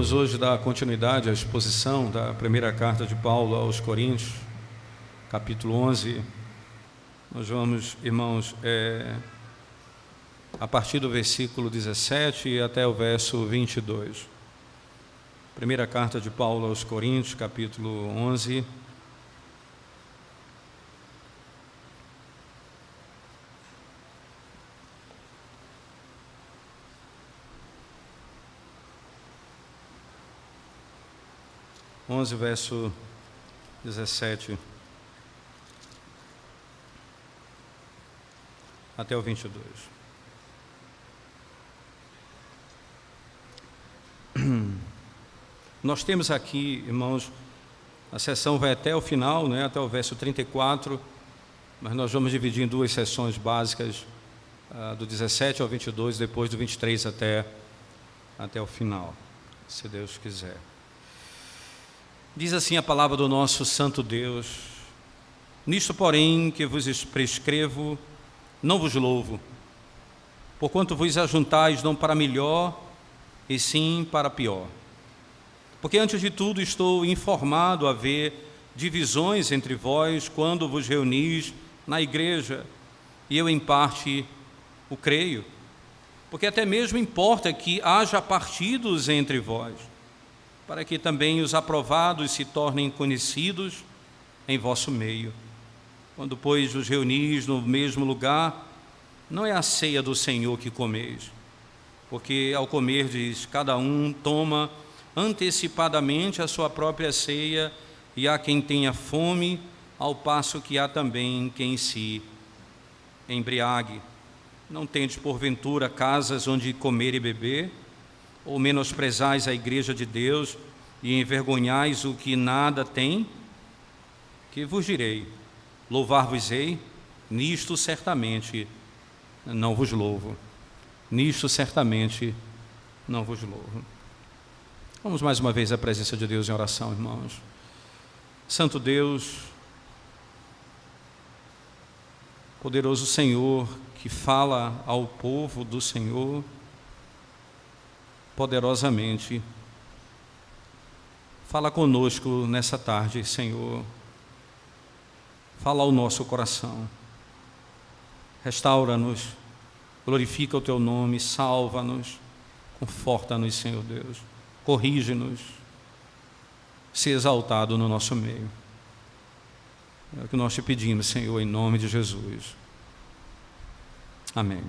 vamos hoje dar continuidade à exposição da primeira carta de Paulo aos Coríntios, capítulo 11. Nós vamos, irmãos, a partir do versículo 17 e até o verso 22. Primeira carta de Paulo aos Coríntios, capítulo 11. Verso 17 até o 22. Nós temos aqui, irmãos, a sessão vai até o final, né, até o verso 34, mas nós vamos dividir em duas sessões básicas, do 17 ao 22, depois do 23 até o final, se Deus quiser. Diz assim a palavra do nosso santo Deus: nisto, porém, que vos prescrevo, não vos louvo, porquanto vos ajuntais não para melhor, e sim para pior. Porque antes de tudo estou informado a haver divisões entre vós quando vos reunis na igreja, e eu em parte o creio, porque até mesmo importa que haja partidos entre vós, para que também os aprovados se tornem conhecidos em vosso meio. Quando, pois, os reunis no mesmo lugar, não é a ceia do Senhor que comeis, porque ao comerdes, cada um toma antecipadamente a sua própria ceia, e há quem tenha fome, ao passo que há também quem se embriague. Não tendes, porventura, casas onde comer e beber? Ou menosprezais a igreja de Deus e envergonhais o que nada tem? Que vos direi? Louvar-vos-ei? Nisto certamente não vos louvo. Nisto certamente não vos louvo. Vamos mais uma vez à presença de Deus em oração, irmãos. Santo Deus, poderoso Senhor, que fala ao povo do Senhor poderosamente, fala conosco nessa tarde, Senhor. Fala ao nosso coração, restaura-nos, glorifica o Teu nome, salva-nos, conforta-nos, Senhor Deus, corrige-nos, se exaltado no nosso meio. É o que nós te pedimos, Senhor, em nome de Jesus. Amém.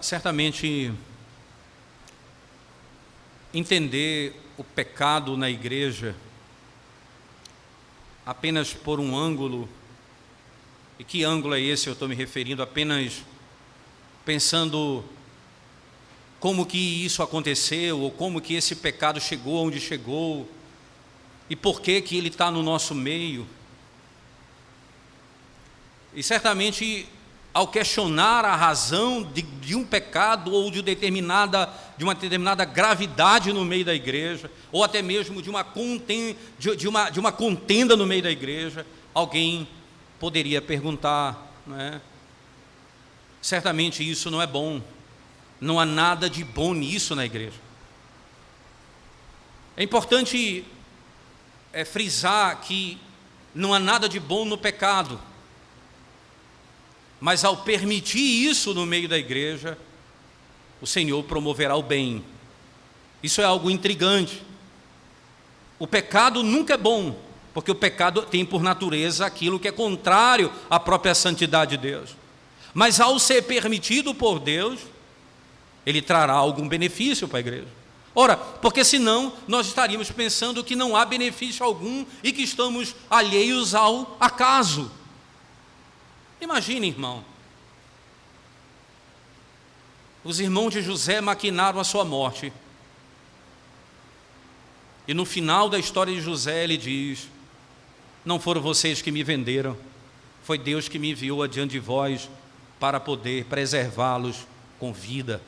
Certamente, entender o pecado na igreja apenas por um ângulo, e que ângulo é esse? Eu estou me referindo apenas pensando como que isso aconteceu, ou como que esse pecado chegou onde chegou, e por que que ele está no nosso meio. E certamente, ao questionar a razão de um pecado ou de uma determinada gravidade no meio da igreja, ou até mesmo de uma contenda no meio da igreja, alguém poderia perguntar, não é? Certamente isso não é bom, não há nada de bom nisso na igreja. É importante frisar que não há nada de bom no pecado, mas ao permitir isso no meio da igreja, o Senhor promoverá o bem. Isso é algo intrigante. O pecado nunca é bom, porque o pecado tem por natureza aquilo que é contrário à própria santidade de Deus. Mas ao ser permitido por Deus, ele trará algum benefício para a igreja. Ora, porque senão nós estaríamos pensando que não há benefício algum e que estamos alheios ao acaso. Imagine, irmão, os irmãos de José maquinaram a sua morte, e no final da história de José ele diz: não foram vocês que me venderam, foi Deus que me enviou adiante de vós para poder preservá-los com vida.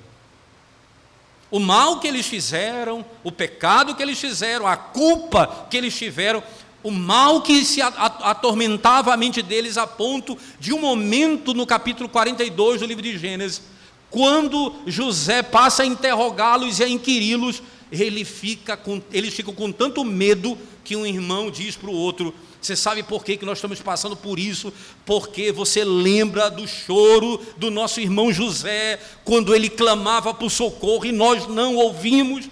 O mal que eles fizeram, o pecado que eles fizeram, a culpa que eles tiveram, o mal que se atormentava a mente deles, a ponto de um momento no capítulo 42 do livro de Gênesis, quando José passa a interrogá-los e a inquiri-los, eles ficam com tanto medo que um irmão diz para o outro: você sabe por que nós estamos passando por isso? Porque você lembra do choro do nosso irmão José, quando ele clamava por socorro e nós não ouvimos.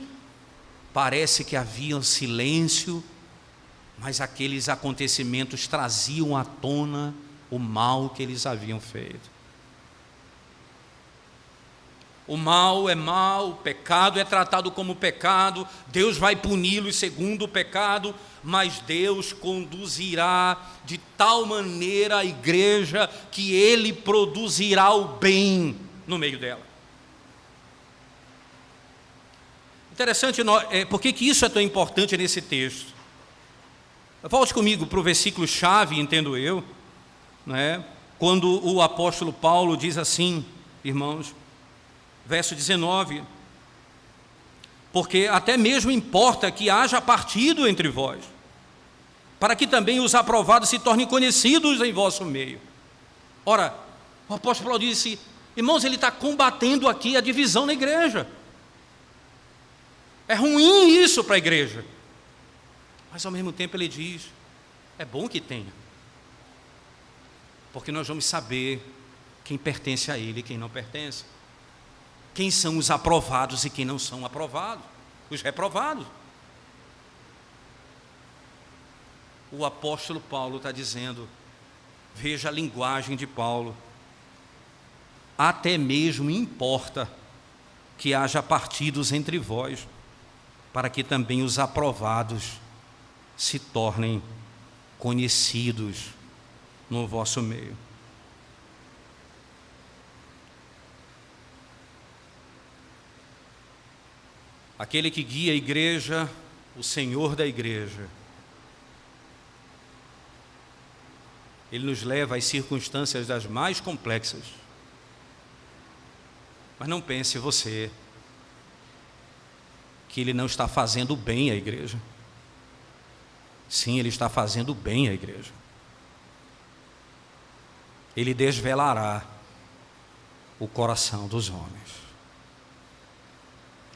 Parece que havia um silêncio, mas aqueles acontecimentos traziam à tona o mal que eles haviam feito. O mal é mal, o pecado é tratado como pecado, Deus vai puni-los segundo o pecado, mas Deus conduzirá de tal maneira a igreja que Ele produzirá o bem no meio dela. Interessante, por que isso é tão importante nesse texto? Volte comigo para o versículo-chave, entendo eu, né? Quando o apóstolo Paulo diz assim, irmãos, verso 19: porque até mesmo importa que haja partido entre vós, para que também os aprovados se tornem conhecidos em vosso meio. Ora, o apóstolo Paulo disse, irmãos, ele está combatendo aqui a divisão na igreja. É ruim isso para a igreja. Mas ao mesmo tempo ele diz, é bom que tenha, porque nós vamos saber quem pertence a ele e quem não pertence. Quem são os aprovados e quem não são aprovados, os reprovados. O apóstolo Paulo está dizendo, veja a linguagem de Paulo, até mesmo importa que haja partidos entre vós, para que também os aprovados se tornem conhecidos no vosso meio. Aquele que guia a igreja, o Senhor da igreja, Ele nos leva às circunstâncias das mais complexas. Mas não pense você que Ele não está fazendo bem à igreja. Sim, Ele está fazendo bem à igreja. Ele desvelará o coração dos homens.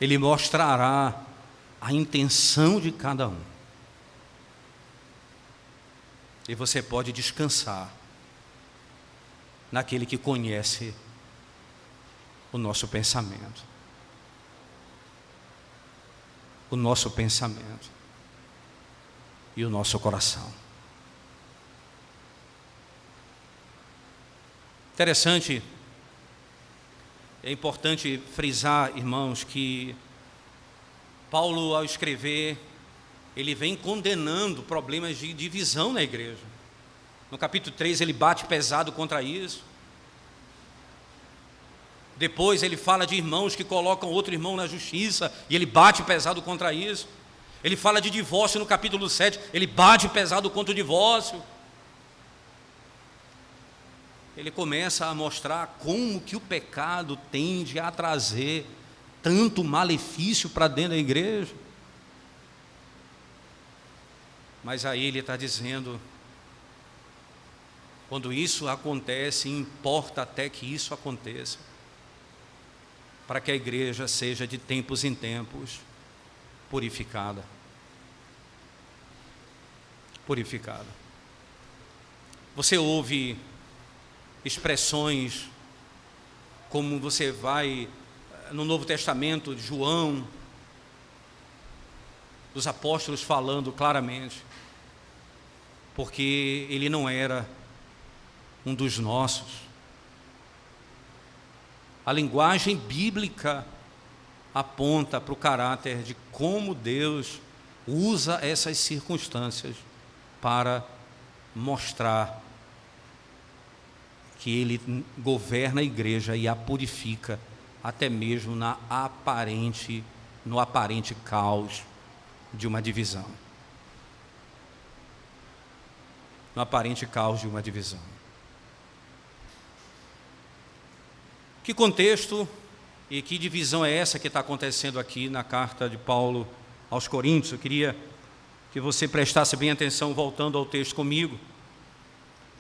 Ele mostrará a intenção de cada um. E você pode descansar naquele que conhece o nosso pensamento. O nosso pensamento e o nosso coração. Interessante, é importante frisar, irmãos, que Paulo, ao escrever, ele vem condenando problemas de divisão na igreja. No capítulo 3, ele bate pesado contra isso. Depois ele fala de irmãos que colocam outro irmão na justiça, e ele bate pesado contra isso. Ele fala de divórcio no capítulo 7, ele bate pesado contra o divórcio. Ele começa a mostrar como que o pecado tende a trazer tanto malefício para dentro da igreja. Mas aí ele está dizendo, quando isso acontece, importa até que isso aconteça, para que a igreja seja de tempos em tempos purificada. Purificada. Você ouve expressões como você vai no Novo Testamento de João, dos apóstolos falando claramente, porque ele não era um dos nossos. A linguagem bíblica aponta para o caráter de como Deus usa essas circunstâncias para mostrar que Ele governa a igreja e a purifica, até mesmo no aparente caos de uma divisão. No aparente caos de uma divisão. Que contexto e que divisão é essa que está acontecendo aqui na carta de Paulo aos Coríntios? Eu queria que você prestasse bem atenção, voltando ao texto comigo.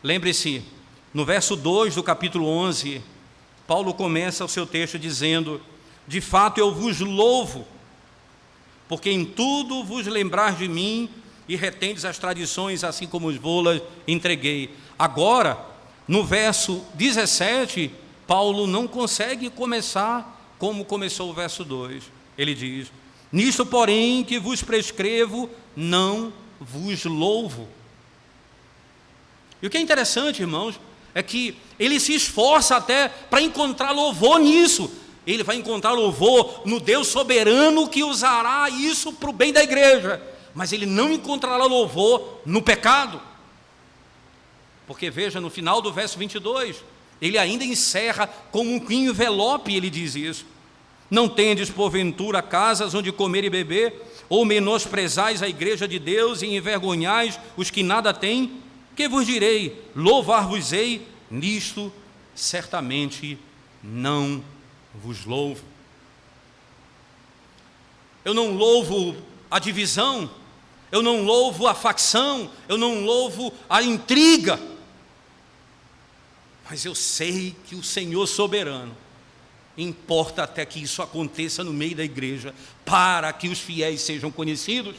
Lembre-se, no verso 2 do capítulo 11, Paulo começa o seu texto dizendo: de fato eu vos louvo, porque em tudo vos lembrar de mim e retendes as tradições, assim como os vô-las entreguei. Agora, no verso 17, Paulo não consegue começar como começou o verso 2. Ele diz: nisto, porém, que vos prescrevo, não vos louvo. E o que é interessante, irmãos, é que ele se esforça até para encontrar louvor nisso. Ele vai encontrar louvor no Deus soberano que usará isso para o bem da igreja. Mas ele não encontrará louvor no pecado. Porque veja, no final do verso 22, ele ainda encerra como um envelope, ele diz isso: não tendes porventura casas onde comer e beber, ou menosprezais a igreja de Deus e envergonhais os que nada têm? Que vos direi? Louvar-vos-ei? Nisto certamente não vos louvo. Eu não louvo a divisão, eu não louvo a facção, eu não louvo a intriga, mas eu sei que o Senhor soberano importa até que isso aconteça no meio da igreja, para que os fiéis sejam conhecidos.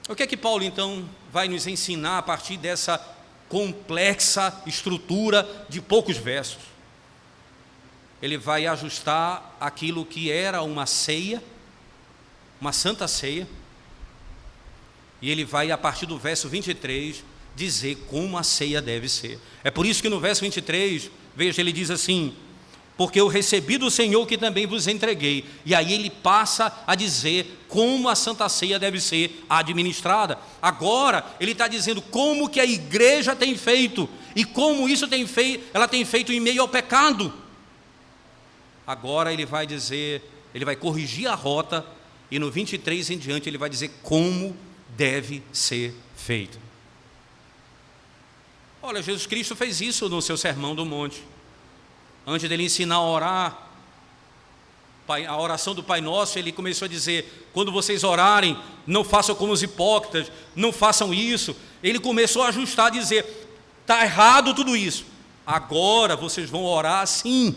O que é que Paulo então vai nos ensinar a partir dessa complexa estrutura de poucos versos? Ele vai ajustar aquilo que era uma ceia, uma santa ceia, e ele vai, a partir do verso 23, dizer como a ceia deve ser. É por isso que no verso 23, veja, ele diz assim: porque eu recebi do Senhor que também vos entreguei. E aí ele passa a dizer como a Santa Ceia deve ser administrada. Agora ele está dizendo como que a igreja tem feito, e como isso tem feito, ela tem feito em meio ao pecado. Agora ele vai dizer, ele vai corrigir a rota, e no 23 em diante ele vai dizer como deve ser feito. Olha, Jesus Cristo fez isso no seu Sermão do Monte. Antes dele ensinar a orar, a oração do Pai Nosso, ele começou a dizer: quando vocês orarem, não façam como os hipócritas, não façam isso. Ele começou a ajustar, a dizer: está errado tudo isso, agora vocês vão orar assim.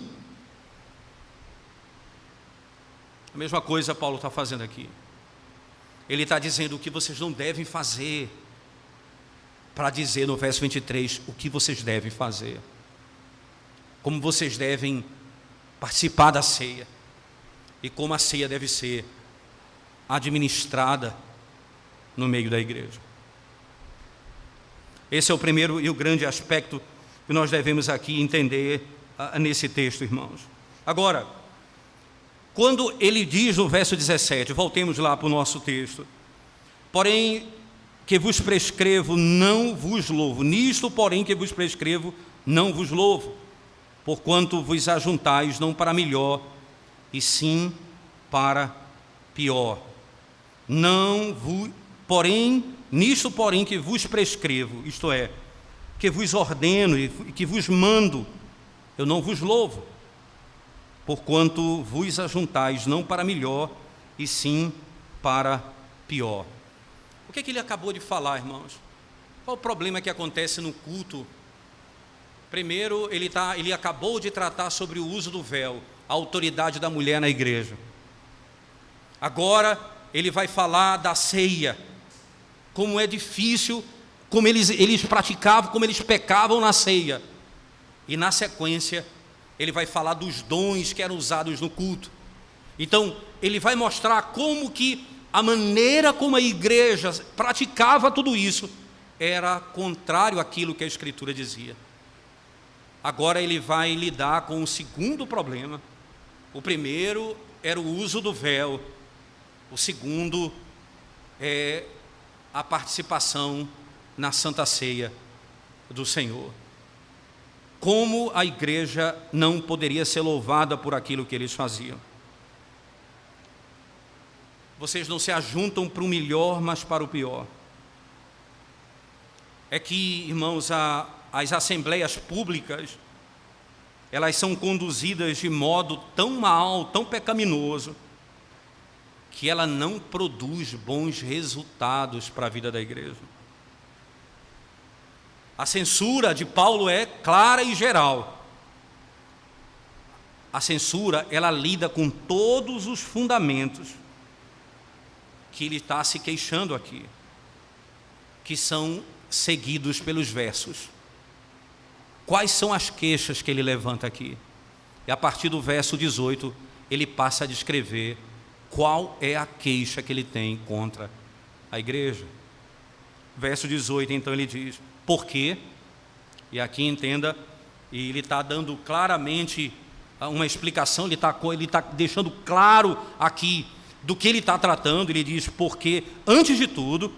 A mesma coisa Paulo está fazendo aqui. Ele está dizendo o que vocês não devem fazer, para dizer no verso 23 o que vocês devem fazer, como vocês devem participar da ceia e como a ceia deve ser administrada no meio da igreja. Esse é o primeiro e o grande aspecto que nós devemos aqui entender nesse texto, irmãos. Agora, quando ele diz no verso 17, voltemos lá para o nosso texto: porém que vos prescrevo, não vos louvo. Nisto, porém, que vos prescrevo, não vos louvo, porquanto vos ajuntais não para melhor, e sim para pior. Não vos, porém, nisto, porém, que vos prescrevo, isto é, que vos ordeno e que vos mando, eu não vos louvo, porquanto vos ajuntais não para melhor, e sim para pior. O que é que ele acabou de falar, irmãos? Qual o problema que acontece no culto? Primeiro, ele acabou de tratar sobre o uso do véu, a autoridade da mulher na igreja. Agora, ele vai falar da ceia, como é difícil, como eles praticavam, como eles pecavam na ceia. E na sequência, ele vai falar dos dons que eram usados no culto. Então, ele vai mostrar como que a maneira como a igreja praticava tudo isso era contrário àquilo que a Escritura dizia. Agora ele vai lidar com o segundo problema. O primeiro era o uso do véu. O segundo é a participação na Santa Ceia do Senhor. Como a igreja não poderia ser louvada por aquilo que eles faziam? Vocês não se ajuntam para o melhor, mas para o pior. É que, irmãos, as assembleias públicas, elas são conduzidas de modo tão mau, tão pecaminoso, que ela não produz bons resultados para a vida da igreja. A censura de Paulo é clara e geral. A censura, ela lida com todos os fundamentos que ele está se queixando aqui, que são seguidos pelos versos. Quais são as queixas que ele levanta aqui? E a partir do verso 18, ele passa a descrever qual é a queixa que ele tem contra a igreja. Verso 18, então, ele diz: por quê? E aqui entenda, e ele está dando claramente uma explicação, ele está deixando claro aqui do que ele está tratando. Ele diz: porque, antes de tudo,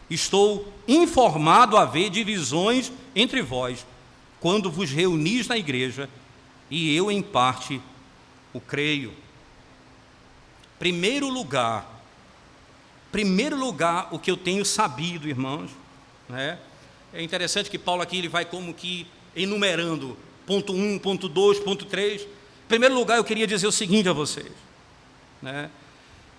estou informado a haver divisões entre vós, quando vos reunis na igreja, e eu, em parte, o creio. Primeiro lugar, o que eu tenho sabido, irmãos, né? É interessante que Paulo aqui ele vai como que enumerando ponto 1, ponto 2, ponto 3. Em primeiro lugar, eu queria dizer o seguinte a vocês, né?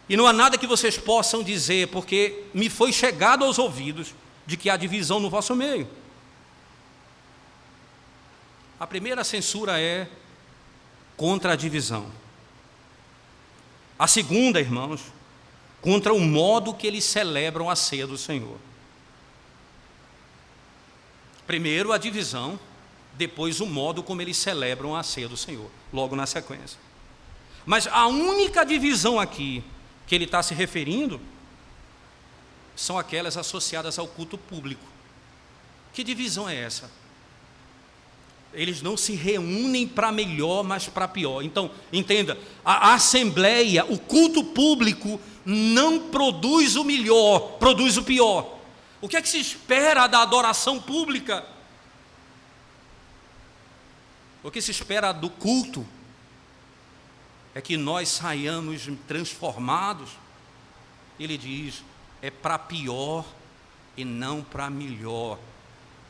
E não há nada que vocês possam dizer, porque me foi chegado aos ouvidos de que há divisão no vosso meio. A primeira censura é contra a divisão. A segunda, irmãos, contra o modo que eles celebram a ceia do Senhor. Primeiro a divisão, depois o modo como eles celebram a ceia do Senhor, logo na sequência. Mas a única divisão aqui que ele está se referindo são aquelas associadas ao culto público. Que divisão é essa? Eles não se reúnem para melhor, mas para pior. Então, entenda, a assembleia, o culto público não produz o melhor, produz o pior. O que é que se espera da adoração pública? O que se espera do culto é que nós saiamos transformados. Ele diz: é para pior e não para melhor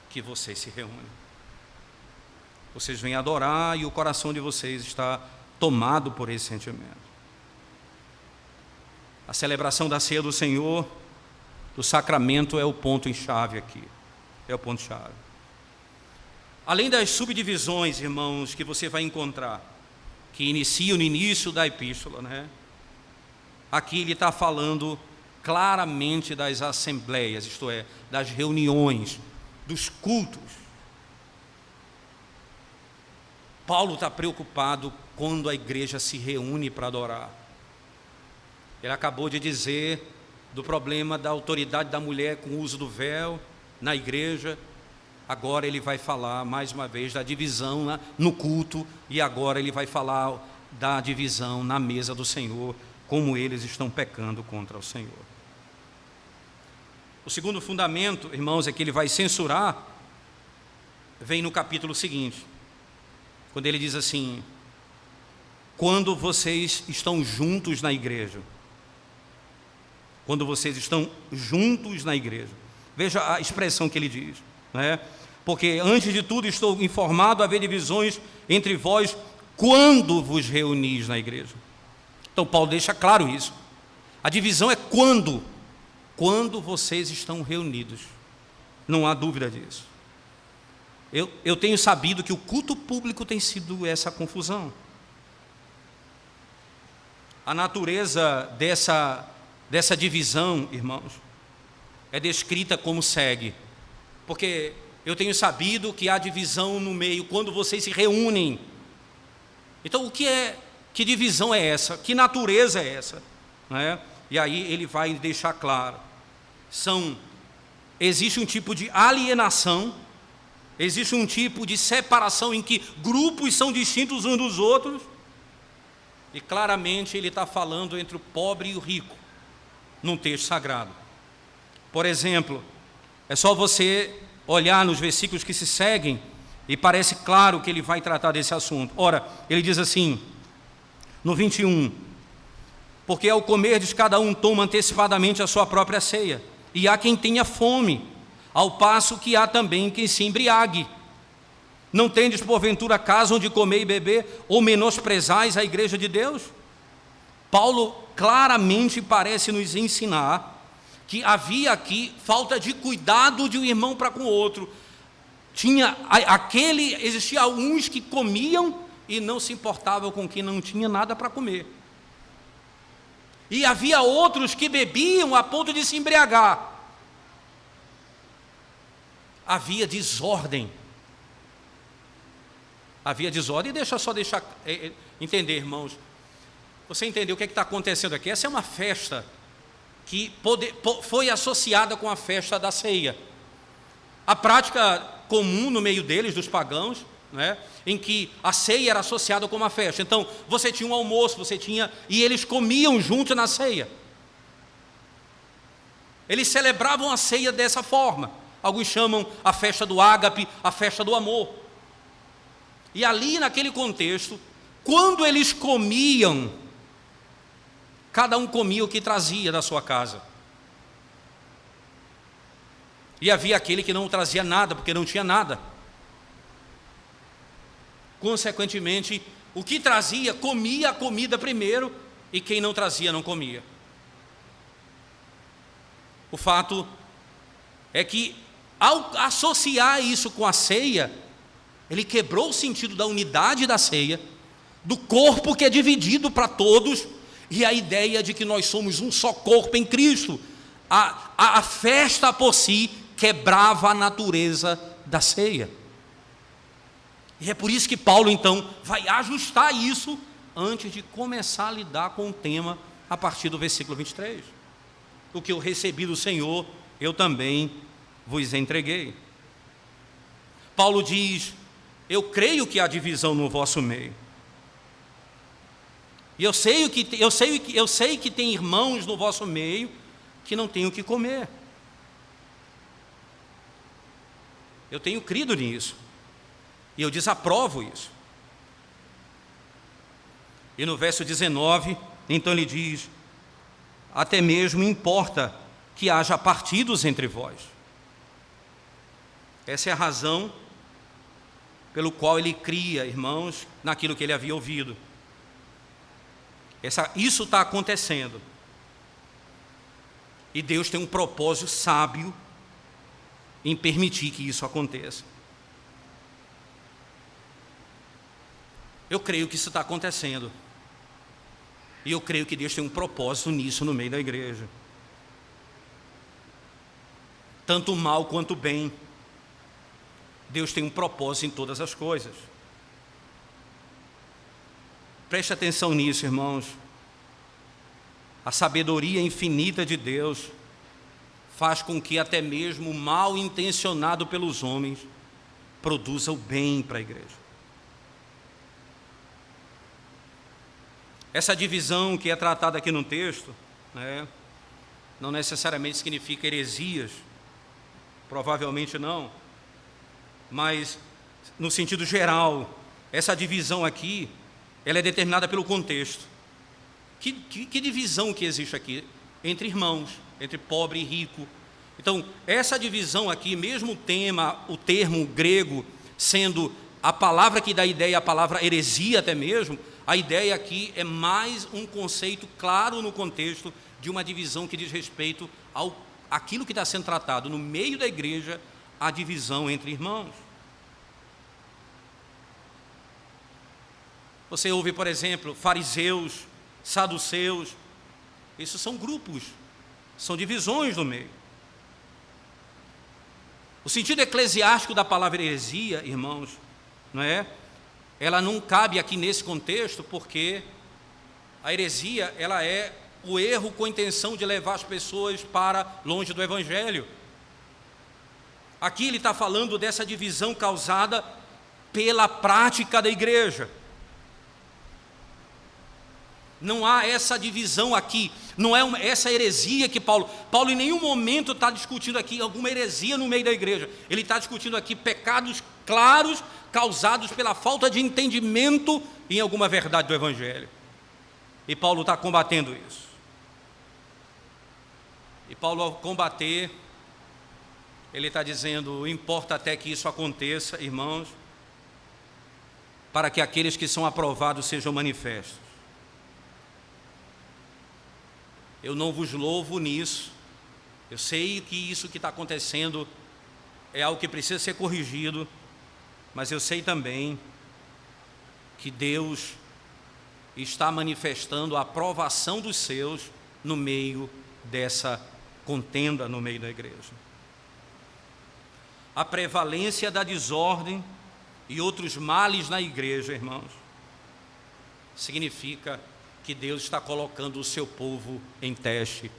que vocês se reúnem. Vocês vêm adorar e o coração de vocês está tomado por esse sentimento. A celebração da ceia do Senhor, do sacramento, é o ponto em chave aqui. É o ponto chave. Além das subdivisões, irmãos, que você vai encontrar, que iniciam no início da epístola, né? Aqui ele está falando claramente das assembleias, isto é, das reuniões, dos cultos. Paulo está preocupado quando a igreja se reúne para adorar. Ele acabou de dizer do problema da autoridade da mulher com o uso do véu na igreja. Agora ele vai falar mais uma vez da divisão no culto, e agora ele vai falar da divisão na mesa do Senhor, como eles estão pecando contra o Senhor. O segundo fundamento, irmãos, é que ele vai censurar, vem no capítulo seguinte, quando ele diz assim: quando vocês estão juntos na igreja. Quando vocês estão juntos na igreja. Veja a expressão que ele diz, né? Porque antes de tudo estou informado a haver divisões entre vós quando vos reunis na igreja. Então Paulo deixa claro isso. A divisão é quando vocês estão reunidos. Não há dúvida disso. Eu tenho sabido que o culto público tem sido essa confusão. A natureza dessa divisão, irmãos, é descrita como segue. Porque eu tenho sabido que há divisão no meio quando vocês se reúnem. Então, que divisão é essa? Que natureza é essa? Né? E aí ele vai deixar claro. Existe um tipo de alienação, existe um tipo de separação em que grupos são distintos uns dos outros, e claramente ele está falando entre o pobre e o rico, num texto sagrado. Por exemplo, é só você olhar nos versículos que se seguem, e parece claro que ele vai tratar desse assunto. Ora, ele diz assim, no 21, porque ao comerdes cada um toma antecipadamente a sua própria ceia, e há quem tenha fome, ao passo que há também quem se embriague. Não tendes porventura casa onde comer e beber, ou menosprezais a igreja de Deus? Paulo claramente parece nos ensinar que havia aqui falta de cuidado de um irmão para com o outro. Existia alguns que comiam e não se importavam com quem não tinha nada para comer. E havia outros que bebiam a ponto de se embriagar. Havia desordem. Havia desordem. E deixa entender, irmãos. Você entendeu o que está acontecendo aqui? Essa é uma festa que foi associada com a festa da ceia. A prática comum no meio deles, dos pagãos, né, em que a ceia era associada com uma festa. Então, você tinha um almoço, e eles comiam junto na ceia. Eles celebravam a ceia dessa forma. Alguns chamam a festa do ágape, a festa do amor. E ali, naquele contexto, quando eles comiam, cada um comia o que trazia da sua casa. E havia aquele que não trazia nada, porque não tinha nada. Consequentemente, o que trazia, comia a comida primeiro, e quem não trazia, não comia. O fato é que, ao associar isso com a ceia, ele quebrou o sentido da unidade da ceia, do corpo que é dividido para todos, e a ideia de que nós somos um só corpo em Cristo. A festa por si quebrava a natureza da ceia. E é por isso que Paulo, então, vai ajustar isso antes de começar a lidar com o tema a partir do versículo 23. O que eu recebi do Senhor, eu também vos entreguei. Paulo diz: eu creio que há divisão no vosso meio. E eu sei que tem irmãos no vosso meio que não têm o que comer. Eu tenho crido nisso. E eu desaprovo isso. E no verso 19, então ele diz: até mesmo importa que haja partidos entre vós. Essa é a razão pelo qual ele cria irmãos naquilo que ele havia ouvido. Isso está acontecendo. E Deus tem um propósito sábio em permitir que isso aconteça. Eu creio que isso está acontecendo. E eu creio que Deus tem um propósito nisso no meio da igreja. Tanto o mal quanto o bem. Deus tem um propósito em todas as coisas. Preste atenção nisso, irmãos. A sabedoria infinita de Deus faz com que até mesmo o mal intencionado pelos homens produza o bem para a igreja. Essa divisão que é tratada aqui no texto, não necessariamente significa heresias, provavelmente não, mas no sentido geral, essa divisão aqui, ela é determinada pelo contexto. Que divisão que existe aqui? Entre irmãos, entre pobre e rico. Então, essa divisão aqui, mesmo o termo grego, sendo a palavra que dá ideia, a palavra heresia até mesmo, a ideia aqui é mais um conceito claro no contexto de uma divisão que diz respeito àquilo que está sendo tratado no meio da igreja, a divisão entre irmãos. Você ouve, por exemplo, fariseus, saduceus. Isso são grupos, são divisões no meio. O sentido eclesiástico da palavra heresia, irmãos, ela não cabe aqui nesse contexto, porque a heresia, ela é o erro com a intenção de levar as pessoas para longe do Evangelho. Aqui ele está falando dessa divisão causada pela prática da igreja. Não há essa divisão aqui, não é essa heresia que Paulo em nenhum momento está discutindo aqui alguma heresia no meio da igreja. Ele está discutindo aqui pecados claros causados pela falta de entendimento em alguma verdade do Evangelho. E Paulo está combatendo isso. E Paulo, ao combater, ele está dizendo: importa até que isso aconteça, irmãos, para que aqueles que são aprovados sejam manifestos. eu não vos louvo nisso. Eu sei que isso que está acontecendo é algo que precisa ser corrigido, mas eu sei também que Deus está manifestando a aprovação dos seus no meio dessa contenda no meio da igreja. A prevalência da desordem e outros males na igreja, irmãos, significa que Deus está colocando o seu povo em teste.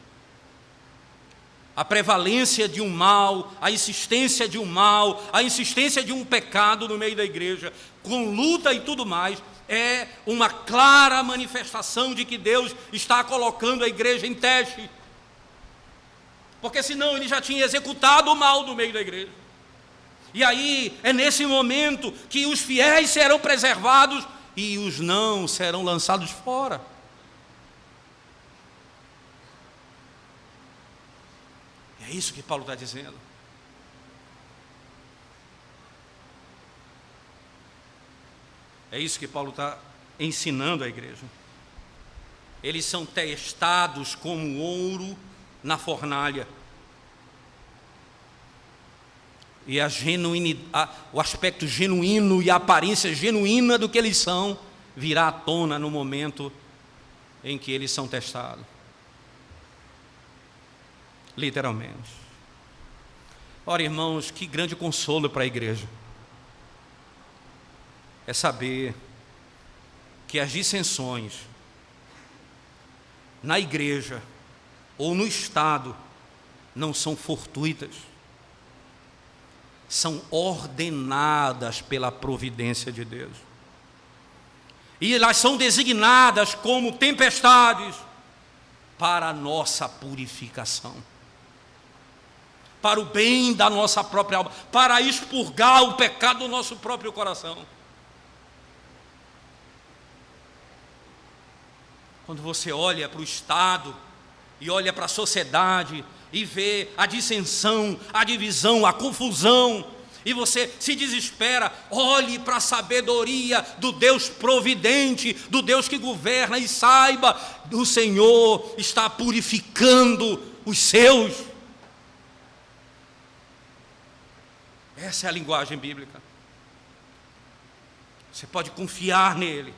A prevalência de um mal, a insistência de um mal, a insistência de um pecado no meio da igreja, com luta e tudo mais, é uma clara manifestação de que Deus está colocando a igreja em teste. Porque senão ele já tinha executado o mal no meio da igreja. E aí é nesse momento que os fiéis serão preservados e os não serão lançados fora. É isso que Paulo está dizendo. É isso que Paulo está ensinando à igreja. Eles são testados como ouro na fornalha. E o aspecto genuíno e a aparência genuína do que eles são virá à tona no momento em que eles são testados. Literalmente. Ora, irmãos, que grande consolo para a igreja é saber que as dissensões na igreja ou no Estado não são fortuitas, são ordenadas pela providência de Deus. E elas são designadas como tempestades para a nossa purificação, para o bem da nossa própria alma, para expurgar o pecado do nosso próprio coração. Quando você olha para o Estado e olha para a sociedade e vê a dissensão, a divisão, a confusão, e você se desespera, olhe para a sabedoria do Deus providente, do Deus que governa, e saiba, o Senhor está purificando os seus. Essa é a linguagem bíblica. Você pode confiar nele.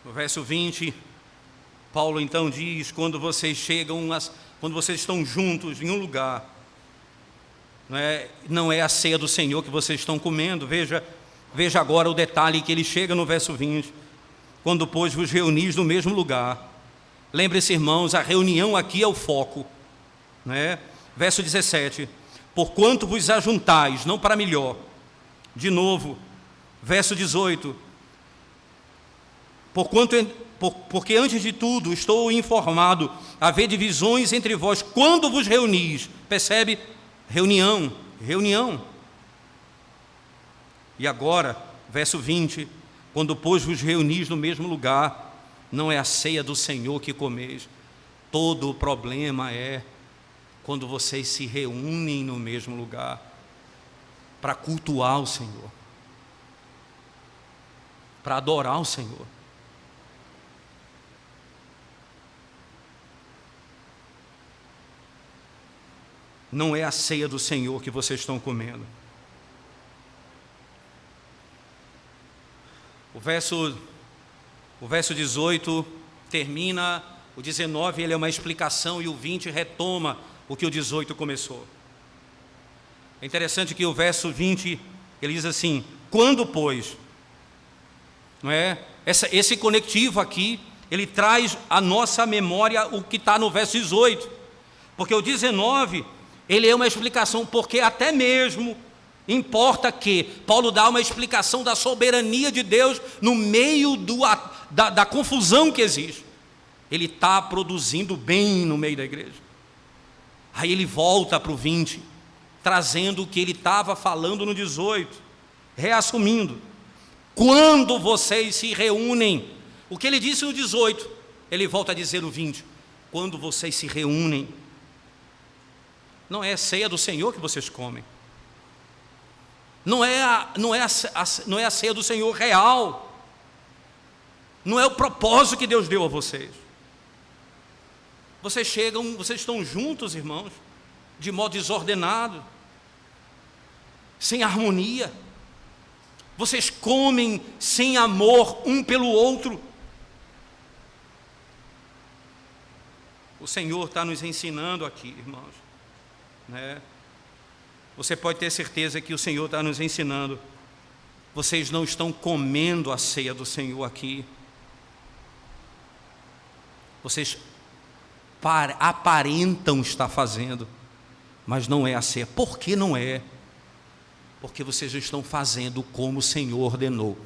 No verso 20, Paulo então diz: quando vocês estão juntos em um lugar, não é a ceia do Senhor que vocês estão comendo. Veja agora o detalhe que ele chega no verso 20: quando, pois, vos reunis no mesmo lugar. Lembre-se, irmãos, a reunião aqui é o foco, Verso 17: porquanto vos ajuntais, não para melhor. De novo, verso 18: porque antes de tudo estou informado, haver divisões entre vós quando vos reunis. Percebe? Reunião. E agora, verso 20: quando, pois, vos reunis no mesmo lugar, não é a ceia do Senhor que comeis. Todo o problema é quando vocês se reúnem no mesmo lugar para cultuar o Senhor, para adorar o Senhor. Não é a ceia do Senhor que vocês estão comendo. O verso 18 termina, o 19 ele é uma explicação e o 20 retoma o que o 18 começou. É interessante que o verso 20 ele diz assim: quando, pois, esse conectivo aqui, ele traz à nossa memória o que está no verso 18, porque o 19 ele é uma explicação, porque até mesmo importa que Paulo dá uma explicação da soberania de Deus no meio da confusão que existe. Ele está produzindo bem no meio da igreja. Aí ele volta para o 20, trazendo o que ele estava falando no 18, reassumindo: quando vocês se reúnem. O que ele disse no 18, ele volta a dizer no 20: quando vocês se reúnem. Não é a ceia do Senhor que vocês comem. Não é a ceia do Senhor real. Não é o propósito que Deus deu a vocês. Vocês estão juntos, irmãos, de modo desordenado, sem harmonia. Vocês comem sem amor um pelo outro. O Senhor está nos ensinando aqui, irmãos, né? Você pode ter certeza que o Senhor está nos ensinando. Vocês não estão comendo a ceia do Senhor aqui. Vocês aparentam estar fazendo, mas não é a ceia. Por que não é? Porque vocês não estão fazendo como o Senhor ordenou.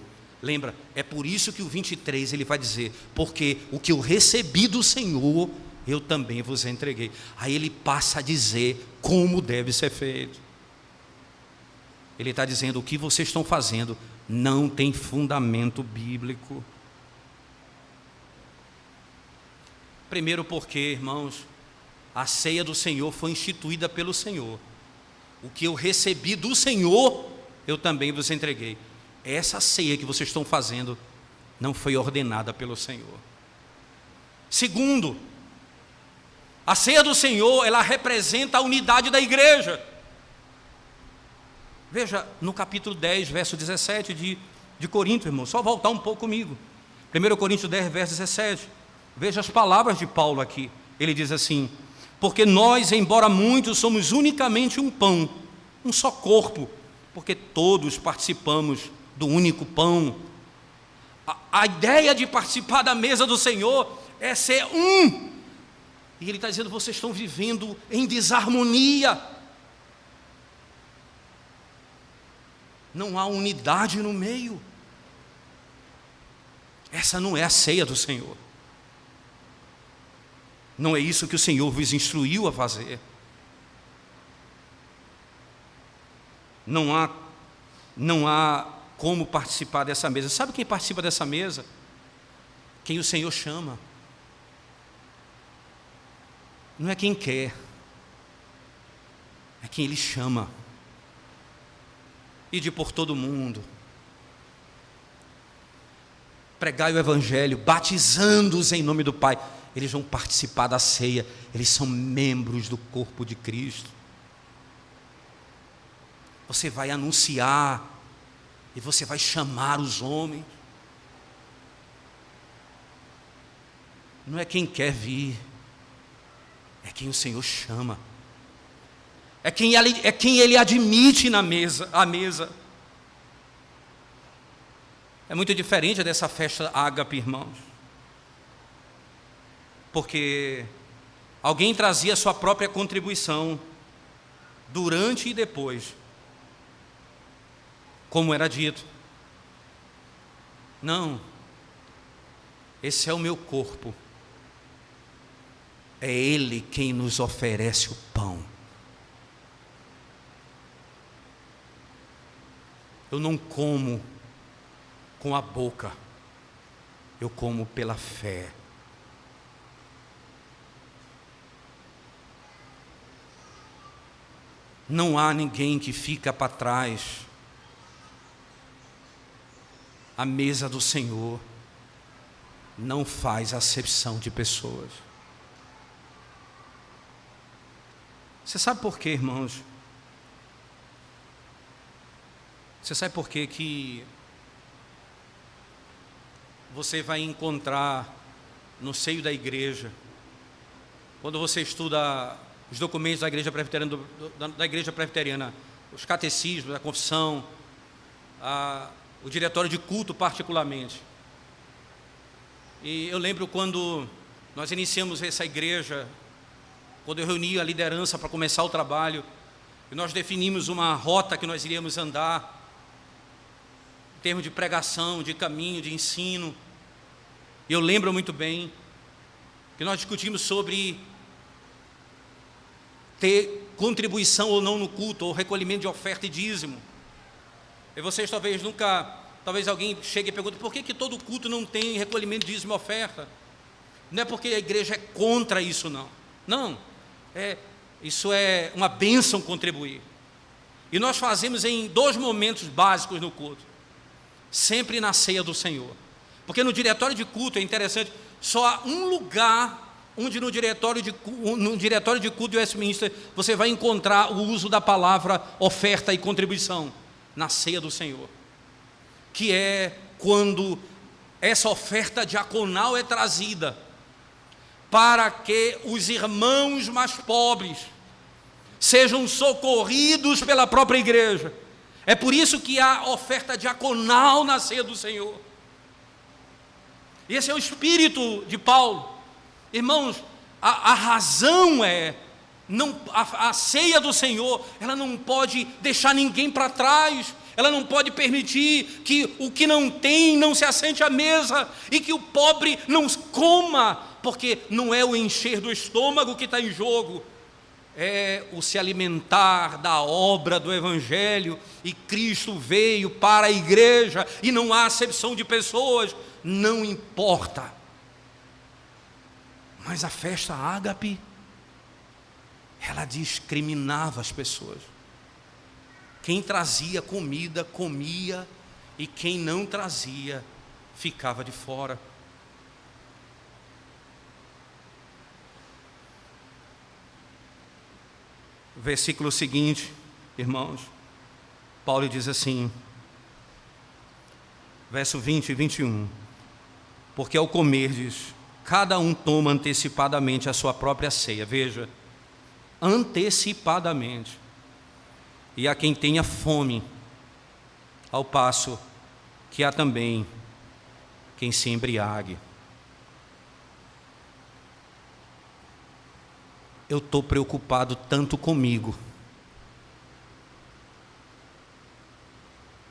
Lembra? É por isso que o 23 ele vai dizer: porque o que eu recebi do Senhor, eu também vos entreguei. Aí ele passa a dizer como deve ser feito. Ele está dizendo: o que vocês estão fazendo não tem fundamento bíblico. Primeiro porque, irmãos, a ceia do Senhor foi instituída pelo Senhor. O que eu recebi do Senhor, eu também vos entreguei. Essa ceia que vocês estão fazendo não foi ordenada pelo Senhor. Segundo, a ceia do Senhor, ela representa a unidade da igreja. Veja, no capítulo 10, verso 17 de Coríntios, irmão, só voltar um pouco comigo. 1 Coríntios 10, verso 17. Veja as palavras de Paulo aqui. Ele diz assim: porque nós, embora muitos, somos unicamente um pão, um só corpo, porque todos participamos do único pão. A ideia de participar da mesa do Senhor é ser um. E ele está dizendo: vocês estão vivendo em desarmonia. Não há unidade no meio. Essa não é a ceia do Senhor. Não é isso que o Senhor vos instruiu a fazer. Não há como participar dessa mesa. Sabe quem participa dessa mesa? Quem o Senhor chama. Não é quem quer, é quem Ele chama. Ide por todo mundo, pregai o Evangelho, batizando-os em nome do Pai. Eles vão participar da ceia, eles são membros do corpo de Cristo. Você vai anunciar, e você vai chamar os homens. Não é quem quer vir, é quem o Senhor chama. É quem Ele admite à mesa. É muito diferente dessa festa ágape, irmãos. Porque alguém trazia sua própria contribuição, durante e depois, como era dito. Não, esse é o meu corpo. É Ele quem nos oferece o pão. Eu não como com a boca, eu como pela fé. Não há ninguém que fica para trás. A mesa do Senhor não faz acepção de pessoas. Você sabe por quê, irmãos? Você sabe por quê que você vai encontrar no seio da igreja, quando você estuda os documentos da igreja presbiteriana, os catecismos, a confissão, o diretório de culto particularmente. E eu lembro quando nós iniciamos essa igreja, quando eu reuni a liderança para começar o trabalho, e nós definimos uma rota que nós iríamos andar, em termos de pregação, de caminho, de ensino. E eu lembro muito bem que nós discutimos sobre ter contribuição ou não no culto, ou recolhimento de oferta e dízimo. E vocês talvez alguém chegue e pergunte: por que todo culto não tem recolhimento de dízimo e oferta? Não é porque a igreja é contra isso, não. Não, isso é uma bênção contribuir. E nós fazemos em 2 momentos básicos no culto. Sempre na ceia do Senhor. Porque no diretório de culto, é interessante, só há um lugar onde no diretório de culto de Westminster você vai encontrar o uso da palavra oferta e contribuição, na ceia do Senhor, que é quando essa oferta diaconal é trazida para que os irmãos mais pobres sejam socorridos pela própria igreja. É por isso que há oferta diaconal na ceia do Senhor. Esse é o espírito de Paulo. Irmãos, a razão é, a ceia do Senhor, ela não pode deixar ninguém para trás, ela não pode permitir que o que não tem não se assente à mesa, e que o pobre não coma, porque não é o encher do estômago que está em jogo, é o se alimentar da obra do Evangelho, e Cristo veio para a igreja, e não há acepção de pessoas, não importa. Mas a festa ágape, ela discriminava as pessoas. Quem trazia comida, comia, e quem não trazia, ficava de fora. O versículo seguinte, irmãos, Paulo diz assim, verso 20 e 21, porque ao comerdes, cada um toma antecipadamente a sua própria ceia. Veja, antecipadamente. E a quem tenha fome, ao passo que há também quem se embriague. Eu estou preocupado tanto comigo,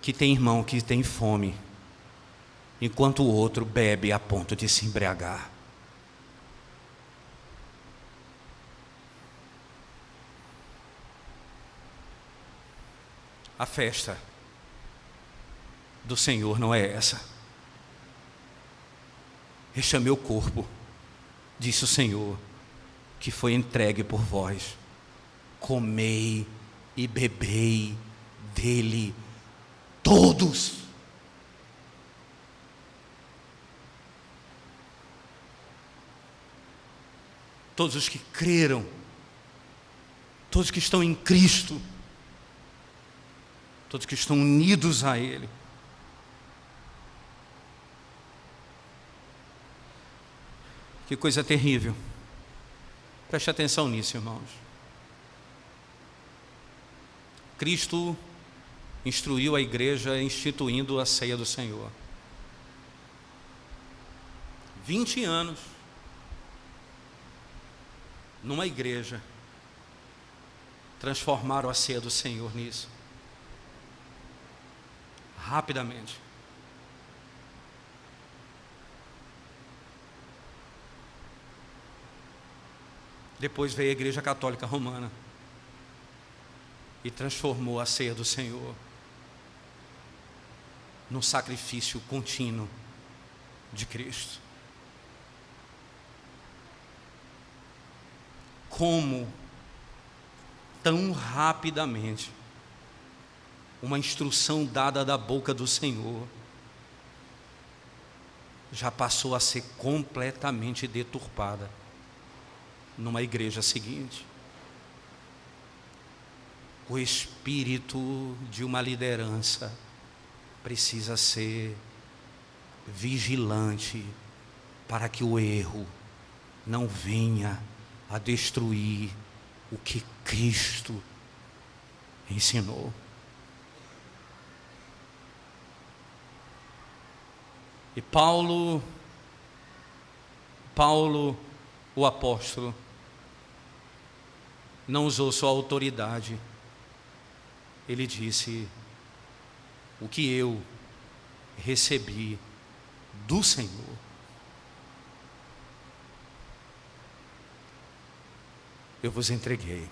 que tem irmão que tem fome, enquanto o outro bebe a ponto de se embriagar. A festa do Senhor não é essa. Este é meu corpo, disse o Senhor, que foi entregue por vós. Comei e bebei dele todos. Todos os que creram, todos que estão em Cristo, todos que estão unidos a Ele. Que coisa terrível. Preste atenção nisso, irmãos. Cristo instruiu a igreja instituindo a ceia do Senhor. 20 anos numa igreja transformaram a ceia do Senhor nisso. Rapidamente. Depois veio a Igreja Católica Romana e transformou a ceia do Senhor num sacrifício contínuo de Cristo. Como tão rapidamente uma instrução dada da boca do Senhor já passou a ser completamente deturpada numa igreja seguinte. O espírito de uma liderança precisa ser vigilante para que o erro não venha a destruir o que Cristo ensinou. E Paulo, o apóstolo, não usou sua autoridade. Ele disse: o que eu recebi do Senhor, eu vos entreguei.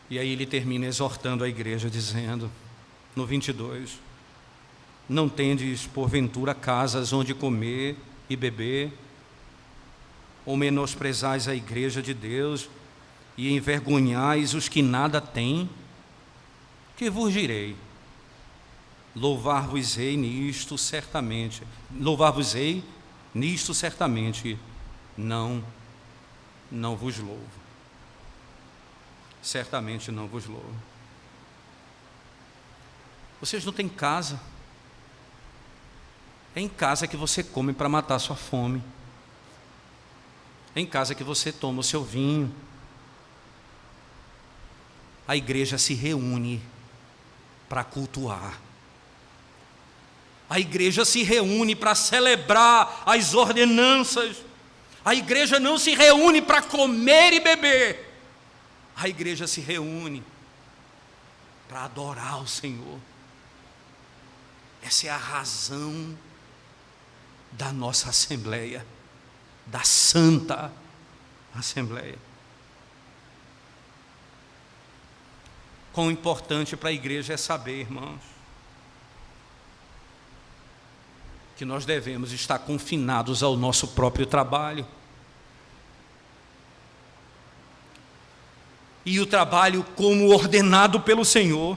E aí ele termina exortando a igreja, dizendo, no 22, não tendes porventura casas onde comer e beber, ou menosprezais a igreja de Deus e envergonhais os que nada têm? que vos direi? Louvar-vos-ei nisto certamente. Louvar-vos-ei nisto certamente. Não vos louvo. Certamente não vos louvo. Vocês não têm casa. É em casa que você come para matar sua fome. É em casa que você toma o seu vinho. A igreja se reúne para cultuar. A igreja se reúne para celebrar as ordenanças. A igreja não se reúne para comer e beber. A igreja se reúne para adorar o Senhor. Essa é a razão da nossa Assembleia, da Santa Assembleia. Quão importante para a igreja é saber, irmãos, que nós devemos estar confinados ao nosso próprio trabalho. E o trabalho como ordenado pelo Senhor.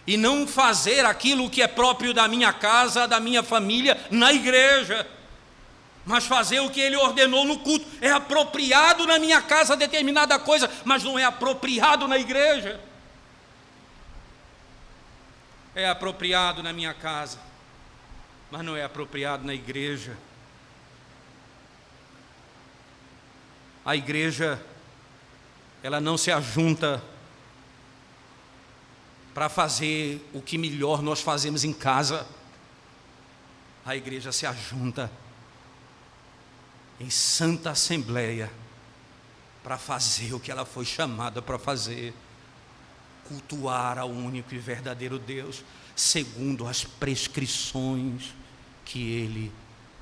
E não fazer aquilo que é próprio da minha casa, da minha família, na igreja. Mas fazer o que Ele ordenou no culto. É apropriado na minha casa determinada coisa, mas não é apropriado na igreja. É apropriado na minha casa, mas não é apropriado na igreja. A igreja, ela não se ajunta para fazer o que melhor nós fazemos em casa. A igreja se ajunta em santa assembleia para fazer o que ela foi chamada para fazer: cultuar ao único e verdadeiro Deus, segundo as prescrições que Ele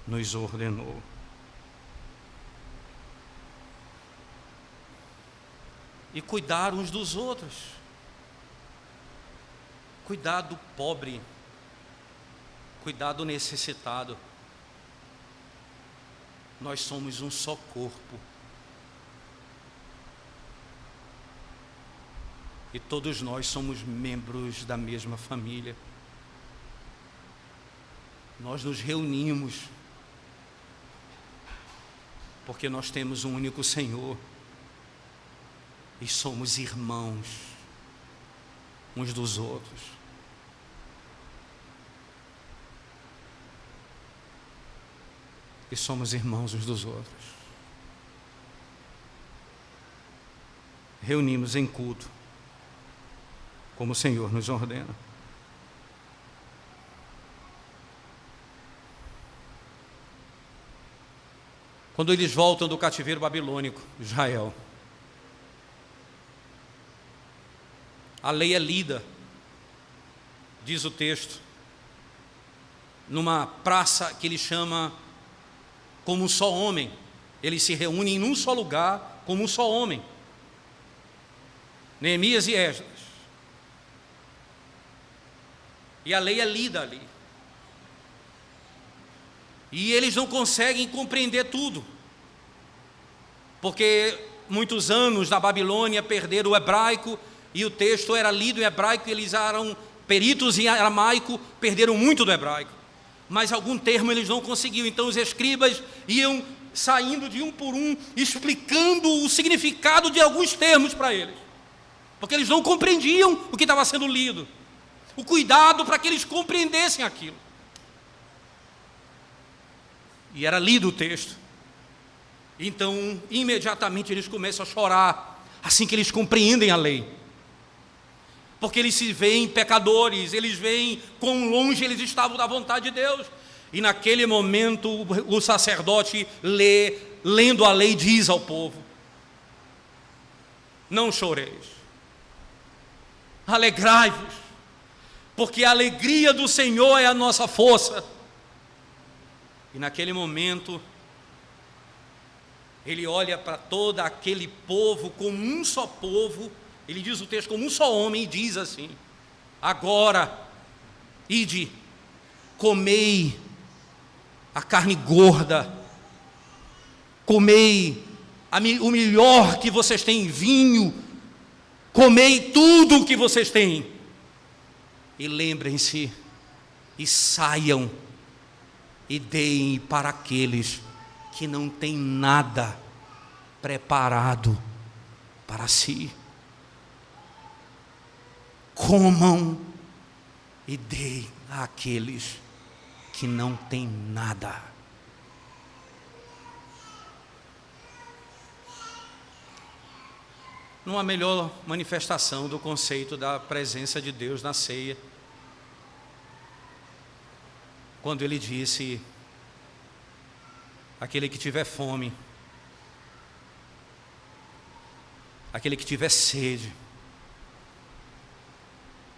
nos ordenou. E cuidar uns dos outros. Cuidar do pobre. Cuidar do necessitado. Nós somos um só corpo. E todos nós somos membros da mesma família. Nós nos reunimos porque nós temos um único Senhor. E somos irmãos uns dos outros. E somos irmãos uns dos outros. Reunimos em culto, como o Senhor nos ordena. Quando eles voltam do cativeiro babilônico, Israel, a lei é lida, diz o texto, numa praça que ele chama como um só homem. Eles se reúnem num só lugar, como um só homem. Neemias e Esdras. E a lei é lida ali. E eles não conseguem compreender tudo, porque muitos anos na Babilônia perderam o hebraico, e o texto era lido em hebraico, e eles eram peritos em aramaico, perderam muito do hebraico, mas algum termo eles não conseguiam. Então os escribas iam saindo de um por um, explicando o significado de alguns termos para eles, porque eles não compreendiam o que estava sendo lido. O cuidado para que eles compreendessem aquilo. E era lido o texto. Então, imediatamente eles começam a chorar, assim que eles compreendem a lei. Porque eles se veem pecadores, eles veem quão longe eles estavam da vontade de Deus. E naquele momento o sacerdote lendo a lei, diz ao povo: não choreis, alegrai-vos, porque a alegria do Senhor é a nossa força. E naquele momento ele olha para todo aquele povo como um só povo. Ele diz o texto como um só homem, e diz assim: agora, ide, comei a carne gorda, comei o melhor que vocês têm, vinho, comei tudo o que vocês têm, e lembrem-se, e saiam, e deem para aqueles que não têm nada preparado para si. Comam e deem àqueles que não têm nada. Não há melhor manifestação do conceito da presença de Deus na ceia, quando ele disse: aquele que tiver fome, aquele que tiver sede,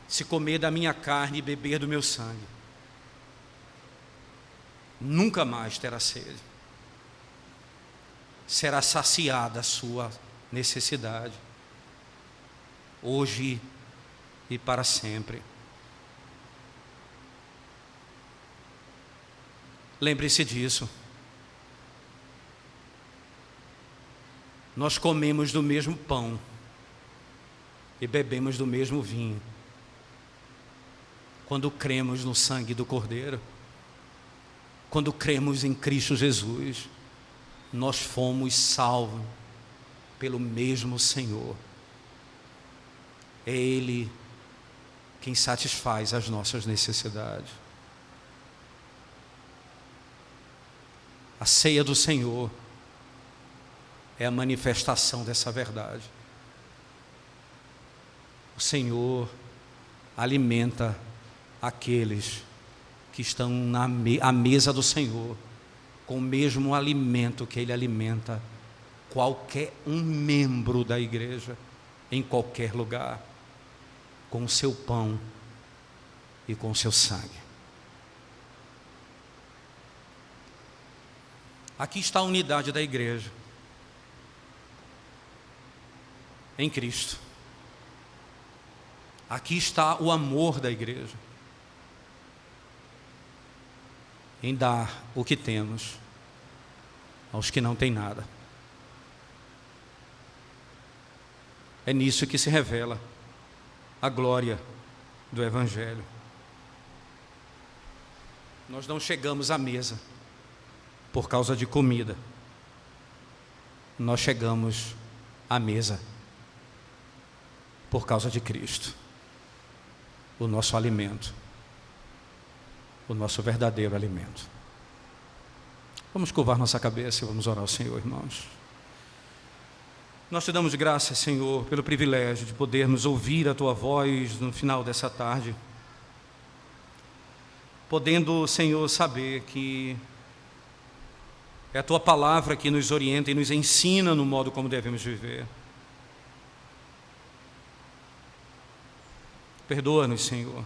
se comer da minha carne e beber do meu sangue, nunca mais terá sede, será saciada a sua necessidade, hoje e para sempre. Lembre-se disso. Nós comemos do mesmo pão e bebemos do mesmo vinho quando cremos no sangue do Cordeiro, quando cremos em Cristo Jesus. Nós fomos salvos pelo mesmo Senhor. É Ele quem satisfaz as nossas necessidades. A ceia do Senhor é a manifestação dessa verdade. O Senhor alimenta aqueles que estão à mesa do Senhor com o mesmo alimento que Ele alimenta qualquer um membro da igreja, em qualquer lugar, com o seu pão e com o seu sangue. Aqui está a unidade da igreja em Cristo. Aqui está o amor da igreja em dar o que temos aos que não têm nada. É nisso que se revela a glória do Evangelho. Nós não chegamos à mesa por causa de comida. Nós chegamos à mesa por causa de Cristo, o nosso alimento, o nosso verdadeiro alimento. Vamos curvar nossa cabeça e vamos orar ao Senhor, irmãos. Nós te damos graças, Senhor, pelo privilégio de podermos ouvir a Tua voz no final dessa tarde, podendo, Senhor, saber que é a Tua palavra que nos orienta e nos ensina no modo como devemos viver. Perdoa-nos, Senhor.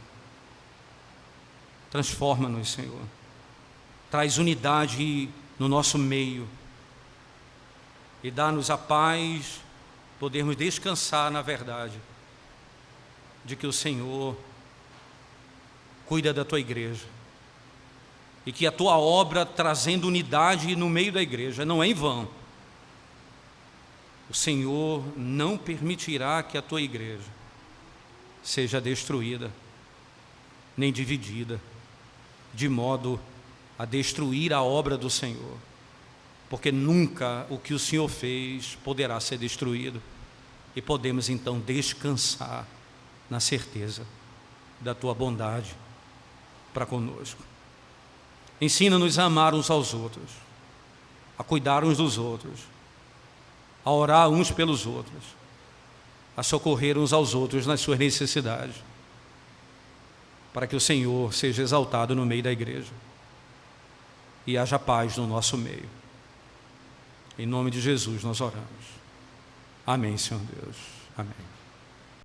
Transforma-nos, Senhor. Traz unidade no nosso meio e dá-nos a paz, podermos descansar na verdade de que o Senhor cuida da Tua igreja e que a Tua obra trazendo unidade no meio da igreja não é em vão. O Senhor não permitirá que a Tua igreja seja destruída, nem dividida, de modo a destruir a obra do Senhor, porque nunca o que o Senhor fez poderá ser destruído, e podemos então descansar na certeza da Tua bondade para conosco. Ensina-nos a amar uns aos outros, a cuidar uns dos outros, a orar uns pelos outros, a socorrer uns aos outros nas suas necessidades, para que o Senhor seja exaltado no meio da igreja e haja paz no nosso meio. Em nome de Jesus nós oramos. Amém, Senhor Deus. Amém.